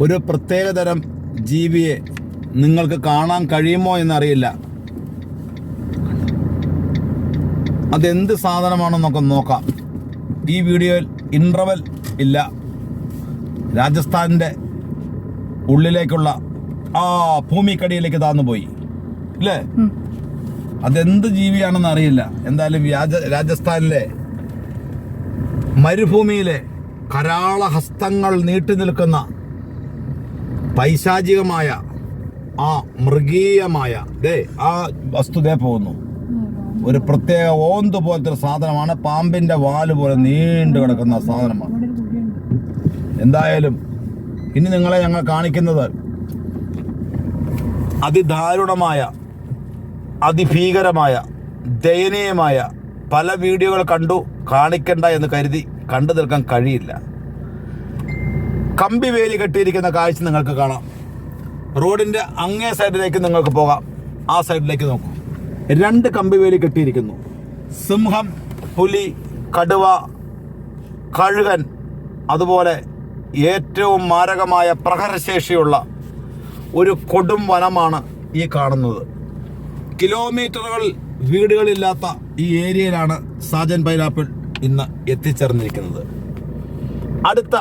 ഒരു പ്രത്യേകതരം ജീവിയെ നിങ്ങൾക്ക് കാണാൻ കഴിയുമോ എന്നറിയില്ല. അതെന്ത് സാധനമാണെന്നൊക്കെ നോക്കാം. ഈ വീഡിയോയിൽ ഇൻട്രവൽ ഇല്ല. രാജസ്ഥാനിൻ്റെ ഉള്ളിലേക്കുള്ള ആ ഭൂമിക്കടിയിലേക്ക് താന്നു പോയി അല്ലേ? അതെന്ത് ജീവിയാണെന്ന് അറിയില്ല. എന്തായാലും രാജസ്ഥാനിലെ മരുഭൂമിയിലെ കരാള ഹസ്തങ്ങൾ നീട്ടി നിൽക്കുന്ന പൈശാചികമായ ആ മൃഗീയമായ ആ വസ്തുതയെ പോകുന്നു. ഒരു പ്രത്യേക ഓന്ത് പോലത്തെ ഒരു സാധനമാണ്. പാമ്പിന്റെ വാല് പോലെ നീണ്ടു കിടക്കുന്ന സാധനമാണ്. എന്തായാലും ഇനി നിങ്ങളെ ഞങ്ങൾ കാണിക്കുന്നത് അതിദാരുണമായ, അതിഭീകരമായ, ദയനീയമായ പല വീഡിയോകൾ കണ്ടു. കാണിക്കണ്ട എന്ന് കരുതി കണ്ടു തീർക്കാൻ കഴിയില്ല. കമ്പി വേലി കെട്ടിയിരിക്കുന്ന കാഴ്ച നിങ്ങൾക്ക് കാണാം. റോഡിന്റെ അങ്ങേ സൈഡിലേക്ക് നിങ്ങൾക്ക് പോകാം. ആ സൈഡിലേക്ക് നോക്കൂ. 2 കമ്പി വേലി കെട്ടിയിരിക്കുന്നു. സിംഹം, പുലി, കടുവ, കഴുകൻ, അതുപോലെ ഏറ്റവും മാരകമായ പ്രഹരശേഷിയുള്ള ഒരു കൊടും വനമാണ് ഈ കാണുന്നത്. കിലോമീറ്ററുകൾ വീടുകളില്ലാത്ത ഈ ഏരിയയിലാണ് സാജൻ പൈനാപ്പിൾ ഇന്ന് എത്തിച്ചേർന്നിരിക്കുന്നത്. അടുത്ത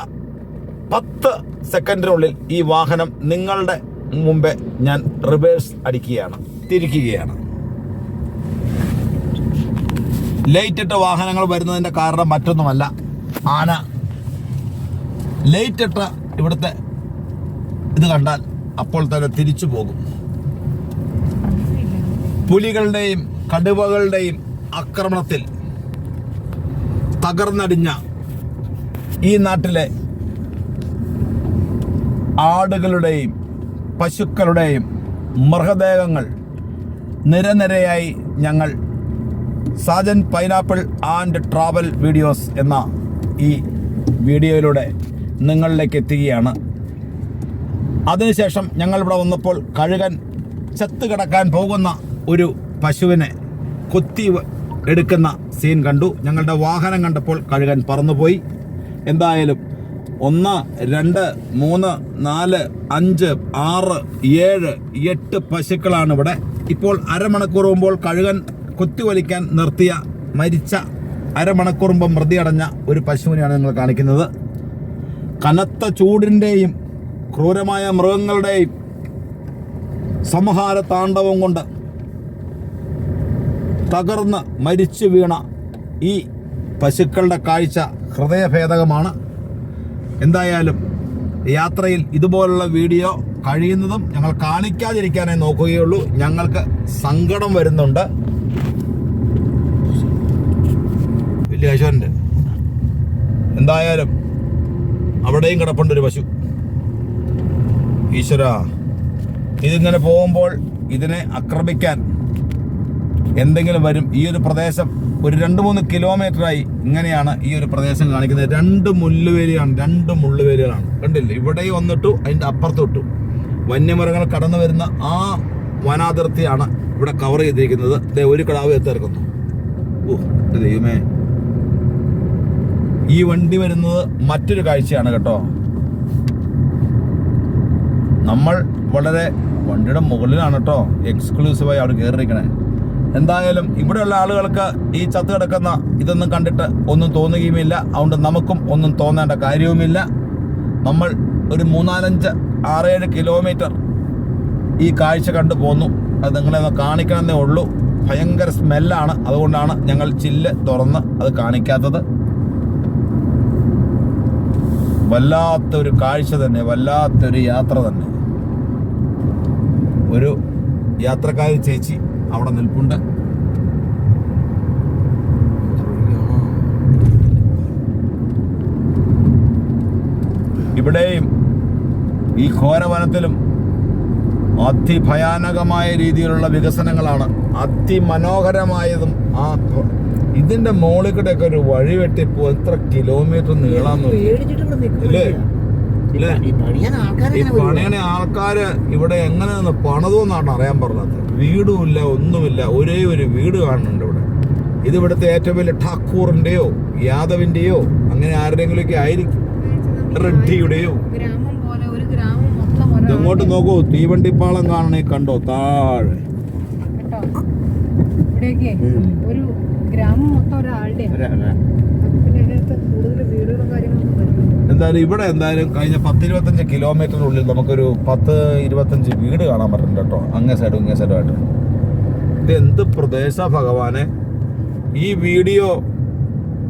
10 സെക്കൻഡിനുള്ളിൽ ഈ വാഹനം നിങ്ങളുടെ മുമ്പേ ഞാൻ റിവേഴ്സ് അടിക്കുകയാണ്, തിരിക്കുകയാണ്. ലൈറ്റിട്ട വാഹനങ്ങൾ വരുന്നതിൻ്റെ കാരണം മറ്റൊന്നുമല്ല, ആന ലൈറ്റിട്ട ഇവിടുത്തെ ഇത് കണ്ടാൽ അപ്പോൾ തന്നെ തിരിച്ചു പോകും. പുലികളുടെയും കടുവകളുടെയും ആക്രമണത്തിൽ തകർന്നടിഞ്ഞ ഈ നാട്ടിലെ ആടുകളുടെയും പശുക്കളുടെയും മൃതദേഹങ്ങൾ നിരനിരയായി ഞങ്ങൾ Sajan pineapple and travel videos എന്ന ഈ വീഡിയോയിലൂടെ നിങ്ങളിലേക്ക് എത്തുകയാണ്. അതിനുശേഷം ഞങ്ങളിവിടെ വന്നപ്പോൾ കഴുകൻ ചത്ത് കിടക്കാൻ പോകുന്ന ഒരു പശുവിനെ കൊത്തി എടുക്കുന്ന സീൻ കണ്ടു. ഞങ്ങളുടെ വാഹനം കണ്ടപ്പോൾ കഴുകൻ പറന്നുപോയി. എന്തായാലും 1, 2, 3, 4, 5, 6, 7, 8 പശുക്കളാണ് ഇവിടെ. ഇപ്പോൾ അരമണിക്കൂർ മുമ്പോൾ കഴുകൻ കുത്തിവലിക്കാൻ നിർത്തിയ മരിച്ച അരമണിക്കൂർ മുമ്പ് മൃതിയടഞ്ഞ ഒരു പശുവിനെയാണ് നിങ്ങൾ കാണിക്കുന്നത്. കനത്ത ചൂടിൻ്റെയും ക്രൂരമായ മൃഗങ്ങളുടെയും സംഹാര താണ്ഡവം കൊണ്ട് തകർന്ന് മരിച്ചു വീണ ഈ പശുക്കളുടെ കാഴ്ച ഹൃദയഭേദകമാണ്. എന്തായാലും യാത്രയിൽ ഇതുപോലുള്ള വീഡിയോ കഴിയുന്നതും ഞങ്ങൾ കാണിക്കാതിരിക്കാനേ നോക്കുകയുള്ളൂ. ഞങ്ങൾക്ക് സങ്കടം വരുന്നുണ്ട്. വലിയ പശുവിൻ്റെ എന്തായാലും അവിടെയും കിടപ്പുണ്ടൊരു പശു. ഈശ്വര, ഇതിങ്ങനെ പോകുമ്പോൾ ഇതിനെ ആക്രമിക്കാൻ എന്തെങ്കിലും വരും. ഈ ഒരു പ്രദേശം ഒരു 2-3 കിലോമീറ്ററായി ഇങ്ങനെയാണ് ഈ ഒരു പ്രദേശം കാണിക്കുന്നത്. 2 മുള്ളുവേലിയാണ്, 2 മുള്ളുവേലികളാണ്. കണ്ടില്ലേ? ഇവിടെ വന്നിട്ടു, അതിൻ്റെ അപ്പുറത്തോട്ടു വന്യമൃഗങ്ങൾ കടന്നു വരുന്ന ആ വനാതിർത്തിയാണ് ഇവിടെ കവർ ചെയ്തിരിക്കുന്നത്. ഒരു കിടാവ് എത്തിറക്കുന്നു. ദൈവമേ, ഈ വണ്ടി വരുന്നത് മറ്റൊരു കാഴ്ചയാണ് കേട്ടോ. നമ്മൾ വളരെ വണ്ടിയുടെ മുകളിലാണ് കേട്ടോ എക്സ്ക്ലൂസീവായി അവിടെ കയറിയിരിക്കണേ. എന്തായാലും ഇവിടെയുള്ള ആളുകൾക്ക് ഈ ചത്ത് കിടക്കുന്ന ഇതൊന്നും കണ്ടിട്ട് ഒന്നും തോന്നുകയുമില്ല. അതുകൊണ്ട് നമുക്കും ഒന്നും തോന്നേണ്ട കാര്യവുമില്ല. നമ്മൾ ഒരു 3, 4, 5, 6, 7 കിലോമീറ്റർ ഈ കാഴ്ച കണ്ടു പോന്നു. അത് നിങ്ങളെ ഒന്ന് കാണിക്കണമെന്നേ ഉള്ളൂ. ഭയങ്കര സ്മെല്ലാണ്. അതുകൊണ്ടാണ് ഞങ്ങൾ ചില്ല് തുറന്ന് അത് കാണിക്കാത്തത്. വല്ലാത്തൊരു കാഴ്ച തന്നെ, വല്ലാത്തൊരു യാത്ര തന്നെ. ഒരു യാത്രക്കാരി ചേച്ചി അവിടെ നിൽപ്പുണ്ട്. ഇവിടെയും ഈ ഘോരവനത്തിലും അതിഭയാനകമായ രീതിയിലുള്ള വികസനങ്ങളാണ്. അതിമനോഹരമായതും ഇതിന്റെ മോളിൽ കൂടെയൊക്കെ ഒരു വഴി വെട്ടിപ്പോ എത്ര കിലോമീറ്റർ നീളാന്ന് ഇല്ലേ? ഈ പണിയണ ആൾക്കാര് ഇവിടെ എങ്ങനെ നിന്ന് പണിതെന്നാണ് അറിയാൻ പറഞ്ഞത്. വീടുമില്ല, ഒന്നുമില്ല. ഒരേ ഒരു വീട് കാണുന്നുണ്ട് ഇവിടെ. ഇത് ഇവിടുത്തെ ഏറ്റവും വലിയ ഠാക്കൂറിന്റെയോ യാദവിന്റെയോ അങ്ങനെ ആരുടെയെങ്കിലുമൊക്കെ ആയിരിക്കും. റെഡ്ഡിയുടെയോ ഗ്രാമം പോലെ ഒരു ഗ്രാമം മൊത്തം ഇങ്ങോട്ട് നോക്കൂ, തീവണ്ടിപ്പാളം കാണണേ, കണ്ടോ താഴെ കേട്ടോ. ഇവിടെയൊക്കെ ഒരു ഗ്രാമം മൊത്തം ഒരാളുടെ കൂടുതൽ വീടുകളും കാര്യങ്ങളൊന്നും വരുന്നു. എന്തായാലും ഇവിടെ എന്തായാലും കഴിഞ്ഞ 10-25 കിലോമീറ്ററിനുള്ളിൽ നമുക്കൊരു 10-25 വീട് കാണാൻ പറ്റുന്നുണ്ട് കേട്ടോ, അങ്ങേ സൈഡും ഇങ്ങേ സൈഡുമായിട്ട്. ഇത് എന്ത് പ്രദേശ ഭഗവാനെ. ഈ വീഡിയോ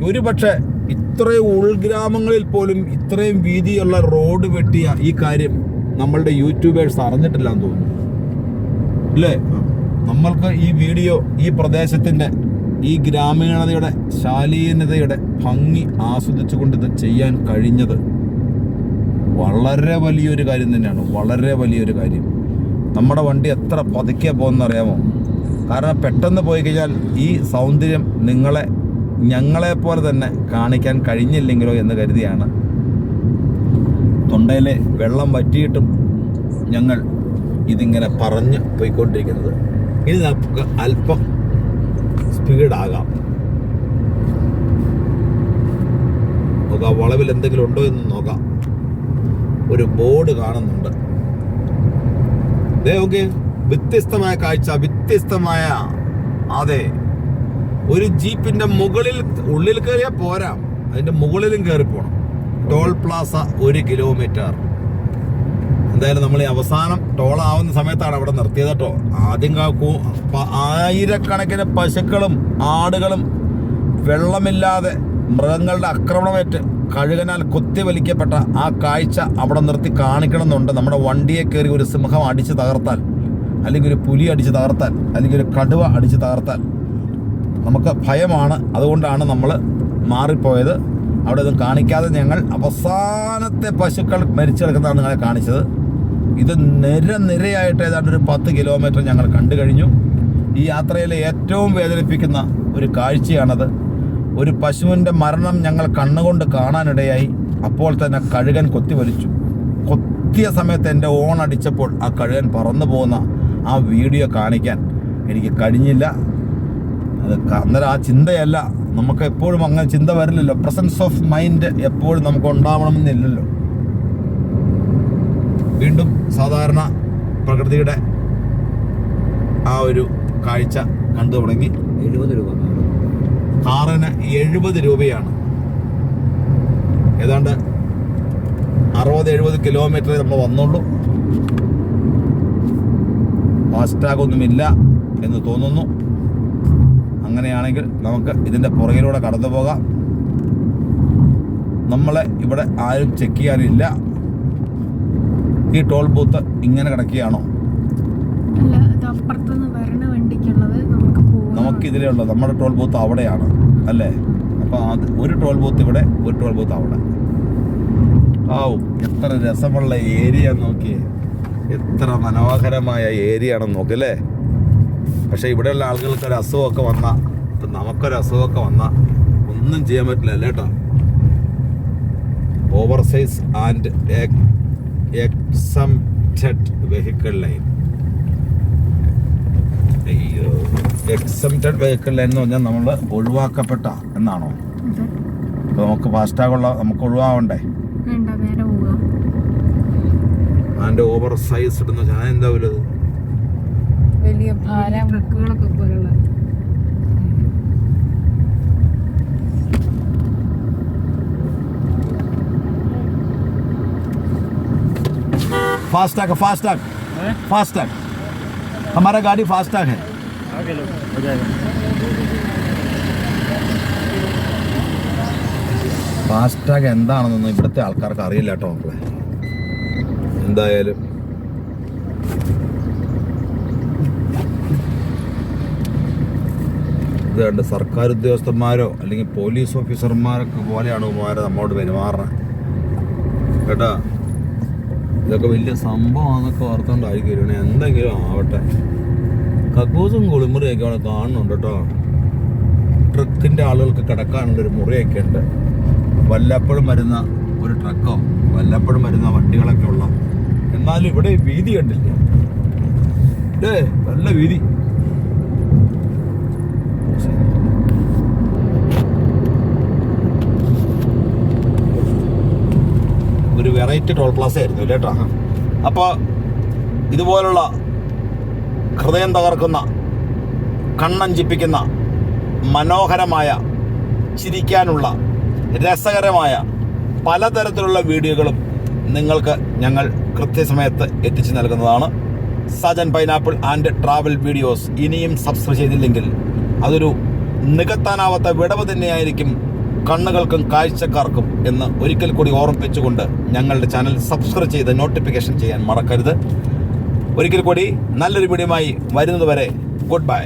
ഒരു പക്ഷേ ഇത്രയും ഉൾഗ്രാമങ്ങളിൽ പോലും ഇത്രയും വീതിയുള്ള റോഡ് വെട്ടിയ ഈ കാര്യം നമ്മളുടെ യൂട്യൂബേഴ്സ് അറിഞ്ഞിട്ടില്ലാന്ന് തോന്നുന്നു അല്ലേ. നമ്മൾക്ക് ഈ വീഡിയോ ഈ പ്രദേശത്തിൻ്റെ ഈ ഗ്രാമീണതയുടെ ശാലീനതയുടെ ഭംഗി ആസ്വദിച്ചുകൊണ്ട് ഇത് ചെയ്യാൻ കഴിഞ്ഞത് വളരെ വലിയൊരു കാര്യം തന്നെയാണ്, വളരെ വലിയൊരു കാര്യം. നമ്മുടെ വണ്ടി എത്ര പതുക്കെ പോകുന്നറിയാമോ? കാരണം പെട്ടെന്ന് പോയി കഴിഞ്ഞാൽ ഈ സൗന്ദര്യം ഞങ്ങളെപ്പോലെ തന്നെ കാണിക്കാൻ കഴിഞ്ഞില്ലെങ്കിലോ എന്ന് കരുതിയാണ് തൊണ്ടയിലെ വെള്ളം വറ്റിയിട്ടും ഞങ്ങൾ ഇതിങ്ങനെ പറഞ്ഞ് പോയിക്കൊണ്ടിരിക്കുന്നത്. ഇനി നമുക്ക് അല്പം സ്പീഡാകാം. നോക്കാം, വളവിൽ എന്തെങ്കിലും ഉണ്ടോ എന്ന് നോക്കാം. ഒരു ബോർഡ് കാണുന്നുണ്ട്. ഓക്കെ, വ്യത്യസ്തമായ കാഴ്ച, വ്യത്യസ്തമായ. അതെ, ഒരു ജീപ്പിന്റെ മുകളിൽ, ഉള്ളിൽ കയറിയാൽ പോരാ, അതിന്റെ മുകളിലും കയറി പോകണം. Toll plaza 1 kilometre. എന്തായാലും നമ്മൾ ഈ അവസാനം ടോൾ ആവുന്ന സമയത്താണ് അവിടെ നിർത്തിയത് കേട്ടോ. ആദ്യം ആയിരക്കണക്കിന് പശുക്കളും ആടുകളും വെള്ളമില്ലാതെ മൃഗങ്ങളുടെ ആക്രമണമേറ്റ് കഴുകനാൽ കൊത്തിവലിക്കപ്പെട്ട ആ കാഴ്ച അവിടെ നിർത്തി കാണിക്കണമെന്നുണ്ട്. നമ്മുടെ വണ്ടിയെ കയറി ഒരു സിംഹം അടിച്ച് തകർത്താൽ, അല്ലെങ്കിൽ ഒരു പുലി അടിച്ച് തകർത്താൽ, അല്ലെങ്കിൽ ഒരു കടുവ അടിച്ച് തകർത്താൽ നമുക്ക് ഭയമാണ്. അതുകൊണ്ടാണ് നമ്മൾ മാറിപ്പോയത്. അവിടെ ഒന്നും കാണിക്കാതെ ഞങ്ങൾ അവസാനത്തെ പശുക്കൾ മരിച്ചു കിടക്കുന്നതാണ് നിങ്ങളെ കാണിച്ചത്. ഇത് നിരയായിട്ട് ഏതാണ്ട് ഒരു 10 കിലോമീറ്റർ ഞങ്ങൾ കണ്ടു കഴിഞ്ഞു. ഈ യാത്രയിലെ ഏറ്റവും വേദനിപ്പിക്കുന്ന ഒരു കാഴ്ചയാണത്. ഒരു പശുവിൻ്റെ മരണം ഞങ്ങൾ കണ്ണുകൊണ്ട് കാണാനിടയായി. അപ്പോൾ തന്നെ കഴുകൻ കൊത്തിവലിച്ചു. കൊത്തിയ സമയത്ത് എൻ്റെ ഓൺ അടിച്ചപ്പോൾ ആ കഴുകൻ പറന്നു പോകുന്ന ആ വീഡിയോ കാണിക്കാൻ എനിക്ക് കഴിഞ്ഞില്ല. അത് അന്നേരം ആ ചിന്തയല്ല, നമുക്ക് എപ്പോഴും അങ്ങനെ ചിന്ത വരില്ലല്ലോ. പ്രസൻസ് ഓഫ് മൈൻഡ് എപ്പോഴും നമുക്ക് ഉണ്ടാവണമെന്നില്ലല്ലോ. വീണ്ടും സാധാരണ പ്രകൃതിയുടെ ആ ഒരു കാഴ്ച കണ്ടു തുടങ്ങി. 70 രൂപ കാറിന് 70 രൂപയാണ്. ഏതാണ്ട് 60-70 കിലോമീറ്റർ നമ്മൾ വന്നുള്ളൂ. ഫാസ്ടാഗ് ഒന്നുമില്ല എന്ന് തോന്നുന്നു. അങ്ങനെയാണെങ്കിൽ നമുക്ക് ഇതിൻ്റെ പുറകിലൂടെ കടന്നു പോകാം. നമ്മളെ ഇവിടെ ആരും ചെക്ക് ചെയ്യാനില്ല. ഈ ടോൾ ബൂത്ത് ഇങ്ങനെ കിടക്കുകയാണോ? നമുക്കിതിലേ ഉള്ളത്. നമ്മുടെ ടോൾ ബൂത്ത് അവിടെയാണ് അല്ലേ? അപ്പോൾ അത് ഒരു ടോൾ ബൂത്ത് ഇവിടെ, ഒരു ടോൾ ബൂത്ത് അവിടെ. എത്ര രസമുള്ള ഏരിയ നോക്കിയേ, എത്ര മനോഹരമായ ഏരിയ ആണെന്ന് നോക്കല്ലേ. പക്ഷേ ഇവിടെയുള്ള ആളുകൾക്ക് ഒരു അസുഖമൊക്കെ വന്നാൽ, ഇപ്പം നമുക്കൊരു അസുഖമൊക്കെ വന്നാൽ ഒന്നും ചെയ്യാൻ പറ്റില്ല അല്ലേ കേട്ടോ. Oversize and exempted vehicle line. അയ്യോ, എക്സംപ്റ്റഡ് വെഹിക്കിൾ ലൈൻ എന്ന് പറഞ്ഞാൽ നമ്മൾ ഒഴിവാക്കപ്പെട്ട എന്നാണോ? അപ്പോൾ നമുക്ക് ഫാസ്റ്റാഗുള്ള നമുക്ക് ഒഴിവാവണ്ടേ? അതിൻ്റെ ഓവർ സൈസ് ഇടുന്ന ഞാൻ എന്താ വലുത്, വലിയ ഭാരം ട്രക്കുകളൊക്കെ പോലുള്ള. फास्टैग फास्टैग फास्टैग हमारा गाड़ी फास्टैग है. हो जाएगा. ഫാസ്ടാഗ് എന്താണെന്നൊന്നും ഇവിടുത്തെ ആൾക്കാർക്ക് അറിയില്ല കേട്ടോ മക്കളെ. എന്തായാലും ഇത് കണ്ട് സർക്കാർ ഉദ്യോഗസ്ഥന്മാരോ അല്ലെങ്കിൽ പോലീസ് ഓഫീസർമാരൊക്കെ പോലെയാണ് ഉമാരെ നമ്മോട് പെരുമാറുന്നത് കേട്ടോ. ഇതൊക്കെ വലിയ സംഭവമാണെന്നൊക്കെ ഓർത്തുകൊണ്ടായിരിക്കും. എന്തെങ്കിലും ആവട്ടെ. കക്കൂസും കുളിമുറിയൊക്കെ അവിടെ കാണുന്നുണ്ട് കേട്ടോ. ട്രക്കിൻ്റെ ആളുകൾക്ക് കിടക്കാനുള്ളൊരു മുറിയൊക്കെ ഉണ്ട്. വല്ലപ്പോഴും വരുന്ന ഒരു ട്രക്കോ വല്ലപ്പോഴും വരുന്ന വണ്ടികളൊക്കെ ഉള്ള. എന്നാലും ഇവിടെ വീതി കണ്ടില്ലേ, നല്ല വീതി. വെറൈറ്റി ടോൾ പ്ലാസ ആയിരുന്നു കേട്ടോ. അപ്പോൾ ഇതുപോലുള്ള ഹൃദയം തകർക്കുന്ന, കണ്ണഞ്ചിപ്പിക്കുന്ന, മനോഹരമായ, ചിരിക്കാനുള്ള, രസകരമായ പലതരത്തിലുള്ള വീഡിയോകളും നിങ്ങൾക്ക് ഞങ്ങൾ കൃത്യസമയത്ത് എത്തിച്ചു നൽകുന്നതാണ്. Sajan pineapple and travel videos ഇനിയും സബ്സ്ക്രൈബ് ചെയ്തില്ലെങ്കിൽ അതൊരു നികത്താനാവാത്ത വിടവ് തന്നെയായിരിക്കും കണ്ണുകൾക്കും കാഴ്ചക്കാർക്കും എന്ന് ഒരിക്കൽ കൂടി ഓർമ്മിപ്പിച്ചുകൊണ്ട് ഞങ്ങളുടെ ചാനൽ സബ്സ്ക്രൈബ് ചെയ്ത് നോട്ടിഫിക്കേഷൻ ചെയ്യാൻ മറക്കരുത്. ഒരിക്കൽ കൂടി നല്ലൊരു വീഡിയോയുമായി വരുന്നതുവരെ ഗുഡ് ബൈ.